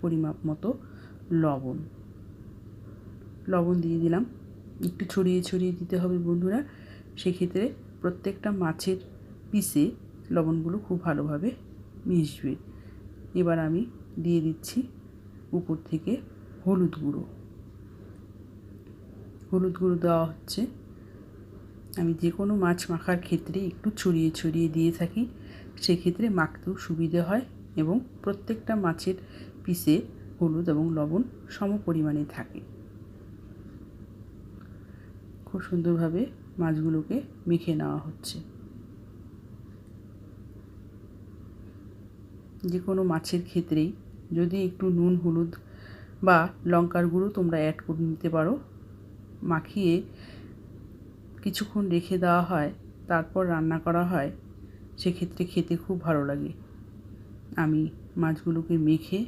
পরিমাপ মতো লবণ দিয়ে দিলাম। একটু ছড়িয়ে ছড়িয়ে দিতে হবে বন্ধুরা, সেক্ষেত্রে প্রত্যেকটা মাছের পিসে লবণগুলো খুব ভালোভাবে মিশবে। এবার আমি দিয়ে দিচ্ছি উপর থেকে হলুদ গুঁড়ো দেওয়া হচ্ছে। আমি যে কোনো মাছ মাখার ক্ষেত্রে একটু ছড়িয়ে ছড়িয়ে দিয়ে থাকি, সেক্ষেত্রে মাখতেও সুবিধে হয় এবং প্রত্যেকটা মাছের পিসে হলুদ এবং লবণ সম পরিমাণে থাকে। খুব সুন্দরভাবে মাছগুলোকে মেখে নেওয়া হচ্ছে। যে কোনো মাছের ক্ষেত্রেই যদি একটু নুন, হলুদ বা লঙ্কার গুঁড়ো তোমরা অ্যাড করে নিতে পারো। মাখিয়ে কিছুক্ষণ রেখে দেওয়া হয়, তারপর রান্না করা হয়, সেক্ষেত্রে খেতে খুব ভালো লাগে। আমি মাছগুলোকে মেখে